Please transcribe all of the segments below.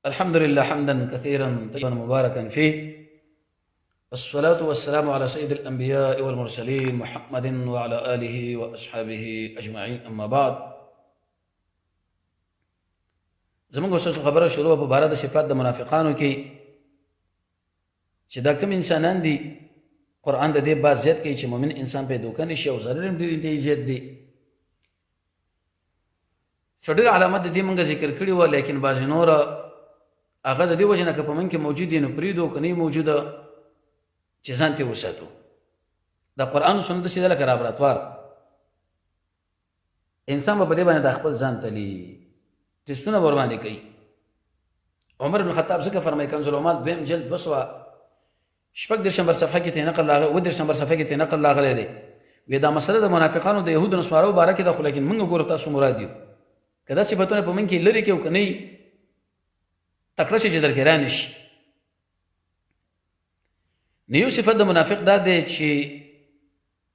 الحمد لله حمدا كثيرا طيبا مباركا فيه، والصلاة والسلام على سيد الأنبياء والمرسلين محمد وعلى آله وأصحابه أجمعين. أما بعد، زمونږ اوس خبره شروع په باره د صفات د منافقانو کې چې دا کوم انسانان دي. قرآن د دې باز زیات کوي چې مؤمن انسان په دوکه نشي او ضرر هم ډېر زیات دي. څو علامات د دې موږ ذکر کړي وو، لیکن بعضې نور هغه د دې وجه نه که په موږ کې موجود دي نو پرېږدو، که نه موجوده چې ځان ترې وساتو. د قرآن او سنت سیده لکه لابراتوار، انسان به په دې باندې د خپل ځان تلي ټسټونه ورباندې کوي. عمر بن خطاب ځکه فرمایي کنز العمال دویم جلد 206 نمبر صفحه کې ته نقل راغلی، 30 نمبر صفحه کې ته نقل راغلی دی. وی دا مسله د منافقانو د یهودو نصارو باره کې ده، خو لیکن موږ ګورو تاسو مراد یو که دا صفتونه په موږ کې لرې کړي او که نه تکړه شي چې درکې رانشي. نو یو صفت د منافق دا دی چې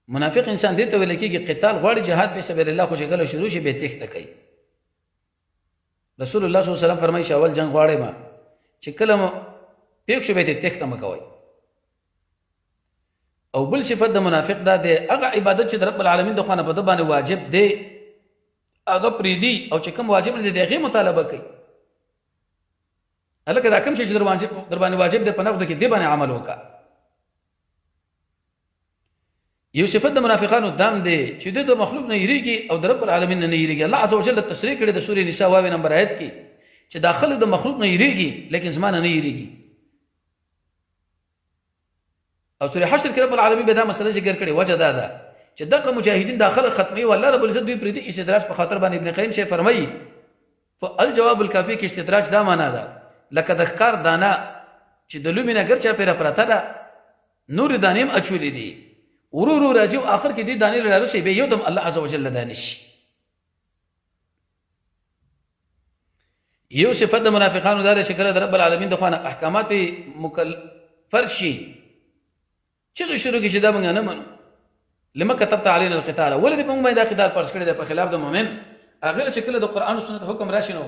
منافق انسان دې ته ویل کېږي قتال غواړي، جهاد فی سبیل الله، خو چې کله شروع شي بیا تېښته کوي. رسول الله صلی الله علیه وسلم فرمایي چې اول جنګ غواړئ ما چې کله مو پېښ شو بیا ترې تېښته مه کوئ. او بل صفت د منافق دا دی هغه عبادت چې د رب العالمین د خوا نه په ده باندې واجب دی هغه پرېږدي، او چې کوم واجب دی د هغې مطالبه کوي. هلکه دا کوم شی چې در باندې واجب دی په نقدو کې دې باندې عمل وکړه. یو صفت د منافقانو دام دی چې د مخلوق نه یریږي او د رب العالمین نه یریږي. الله عز وجل تصریح کړی د سورې نساء 22 نمبر آیت کې چې دا خلک د مخلوق نه یریږي لیکن زما نه یریږي. او سورې حشر کې رب العالمین به دا مسله ذکر کړې، وجه دا ده چې دغه مجاهدین دا خلک ختموي او الله رب العزت دوی پرې دې استدراج په خاطر باندې. ابن قیم شیخ فرمایي فالجواب الکافی کې استدراج دا معنا ده لکه د ښکار دانه چې د لومې نه ګرچا پیره پرته ده، نور دانې هم اچولې دي، ورو ورو راځي او آخر کې دې دانې له راشي بیا یو دم الله عز وجل دانې شي. یو صفت د منافقانو دا ده چې کله د رب العالمین د خوا نه احکامات پې فرض شي چغې شروع کړي چې دا موږ نه منو. لما كتبت علينا القتال، ولې دې په موږ باندې دا قتال فرض کړی دی په خلاف د مؤمن. هغه چې کله د قرآن او سنت حکم راشي نو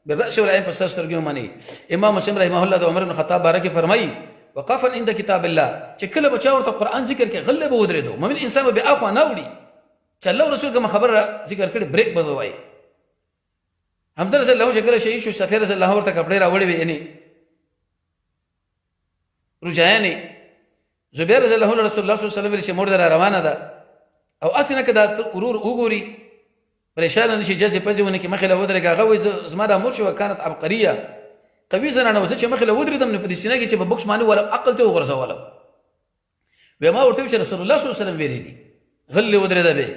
بالرأس والعين په ستاسو سترګو مني. امام مسلم رحمه الله د عمر بن خطاب باره کې فرمایي وقفا عند کتاب الله، چې کله به چا ورته قرآن ذکر کې غلې به ودرېدو، مؤمن انسان به بې اخوا نه وړي چې الله او رسول کومه خبره ذکر کړي بریک به ووایي. حمزه رضی الله عنه چې کله شهید شو، صفیه رضی الله ورته کپړې راوړې وې، یعنې روجایانې. زبیر رضی الله عنه رسول الله صلی الله علیه وسلم ویل چې مور در روانه ده او اتنه که دا ورور وګوري پریشان نشي جزې پزې ونه کې مخې له ودرېږه. هغه وایي زما دا مور شوه کانت عبقریه، قوي زنانه وه، زه چې مخې له ودرېدم نو په دې سینه کې چې په بکس باندې ولم عقل ته وغورځولم. وی ما ورته ویل چې رسول الله صلی الله علیه وسلم ویلي دي غلې ودرېده به.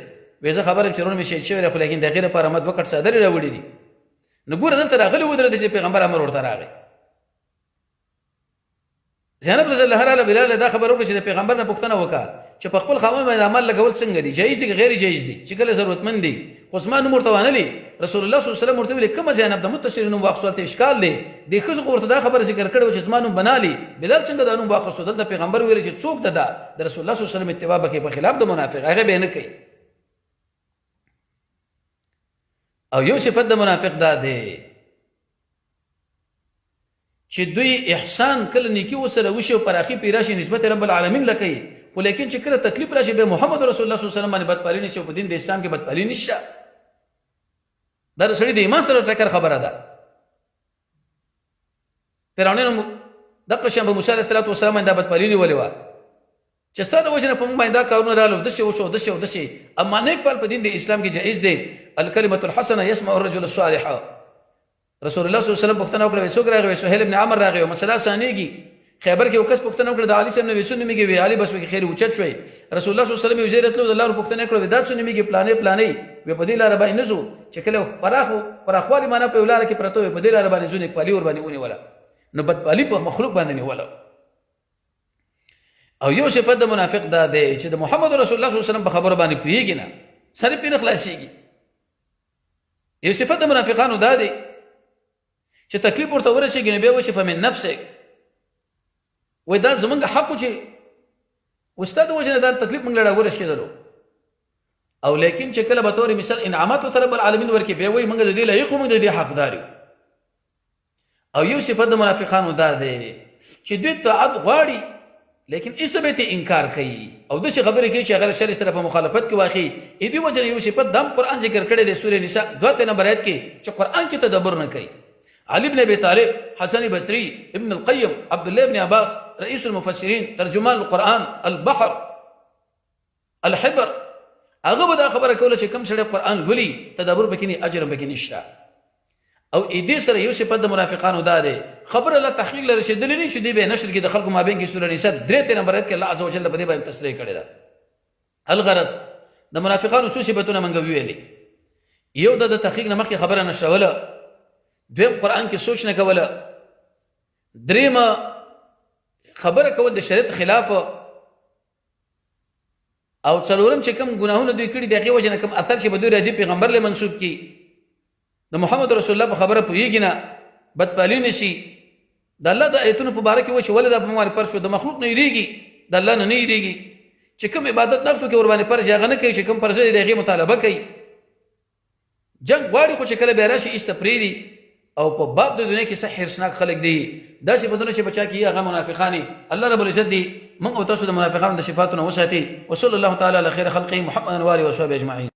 وی زه خبره یم چې ورور مې شهید شوی دی، خو لیکن د هغې لپاره ما 2 کټ څادرې راوړي دي. نو ګوره دلته راغلې ودرېده چې پیغمبر امر ورته راغی. زینب رضی الله عنها بلال دا خبر وکړه چې د پیغمبر نه پوښتنه وکړه چې په خپل خاوند باندې عمل لګول څنګه دي، جایز دي که غیر جایز دي، چې کله ضرورتمند دي. خو زما نوم ورته وانهلي. رسول الله صلی الله علیه وسلم ورته ویلې کومه زینب د متصل نوم واخیستو هلته اشکال دی. دې ښځو خو ورته دا خبره ذکر کړې وه چې زما نوم بنالي، بلال څنګه دا نوم واخیستو. دلته پیغمبر ویلي چې څوک د رسول الله صلی الله علیه وسلم اتباع به کوي په خلاف د منافق، هغه به نه کوي. او یو صفت د منافق دا دی چې دوی احسان کله نیکی وسره وشي او پراخي پې راشي نسبت رب العالمین له کوي، خو لیکن چې کله تکلیف راشي به محمد رسول الله صلی الله علیه وسلم باندې بدپالي نشي او په دین د اسلام کې بدپالي نشته. دا د سړي د ایمان سره ټکر خبره ده. فرعونانو دغه شان به موسی علیه السلام باندې دا بدپالي نیولې وه چې ستا د وجې نه په موږ باندې دا کارونه راغلل، داسې وشو داسې او داسې. اما نیک پال په دین د اسلام کې جایز دی. الکلمة الحسنه یسمع الرجل الصالح. رسول الله صلی الله علیه وسلم پوښتنه وکړه، څوک راغی؟ سهیل ابن عمر راغی او مسله اسانېږي. خیبر کې یو کس پوښتنه وکړه د علي صاحب نه، څه نومېږي؟ وی علي. بس وایي خیر اوچت شوی. رسول الله صلی الله علیه وسلم یو ځای راتلو، د لارو پوښتنه کړه دا څه نومېږي؟ پلانې پلانې. وی په دې لاره باندې نه ځو چې کله پراخوالي معنا په یو لاره کې پرته وي، په دې لاره باندې ځو نیکپالي ورباندې ونیوله. نو بدپالي په مخلوق باندې نیوله. او یو صفت د منافق دا دی چې د محمد رسول الله صلی الله علیه وسلم په خبره باندې پوهېږي نه، سر پې نه خلاصېږي. یو صفت د منافقانو دا دی چې تکلیف ورته ورسېږي نو بیا وایي چې فمن نفسک، وایي دا زمونږ حق و چې ستا د وجې نه دا تکلیف موږ له راورسېدلو. او لیکن چې کله به طور مثال انعامات ورته رب العالمین ورکړي بیا وایي موږ د دې لایق وو، موږ د دې حقدار یو. او یو صفت د منافقانو دا دی چې دوی طاعت غواړي لیکن اس به ته انکار کوي او د څه خبرې کوي چې هغه شر سره په مخالفت کې واقعي ای دی وجه یو صفت دم قران ذکر کړی دی سورې نساء 2 نمبر آیت کې چې قران کې تدبر نه کوي علي بن ابي طالب حسن بصري ابن القيم عبد الله بن عباس رئيس المفسرين ترجمان القرآن البحر الحبر هغه به دا خبره کوله چې کوم سړی قرآن ولي تدبر پکې نه اجر پکې نشته او دې سره یو صفت د منافقانو دا دی خبره لا تحقیق لري چې دلیل چې دی به نشر کې د خلکو مابین کې سورې نساء 3 نمبر آیت کې الله عزوجل په دې باندې تصریح کړی ده الغرض د منافقانو څو صفاتونه منګو ویلي یو د تحقیق نه مخکې خبره نشوله دویم قرآن کې سوچ نه کوله دریم خبره کول د شریعت خلاف او څلورم چې کوم ګناهونه دوی کړي دغه وجه نه کوم اثر چې به دوی راځي پیغمبر له منسوب کی د محمد رسول الله په خبره پوهیږي نه بدپالی نشي د الله د آیتونو په باره کې و چې ولدا په مار پر شو د مخلوق نه یریږي د الله نه یریږي چې کوم عبادت نه کې ور باندې پر ځای نه کوي چې کوم پر ځای دغه مطالبه کوي جنگ واړي خو چې کله به راشي استفریدي او په باب د دنیا کې صح هرسناک خلق دي دا صفاتونه چې بچا کی هغه منافقانی الله رب العزت دي من او تاسو د منافقانو د صفاتونو وساتي وصلی الله تعالی علی خیر خلقه محمد و علیه و صحبه اجمعین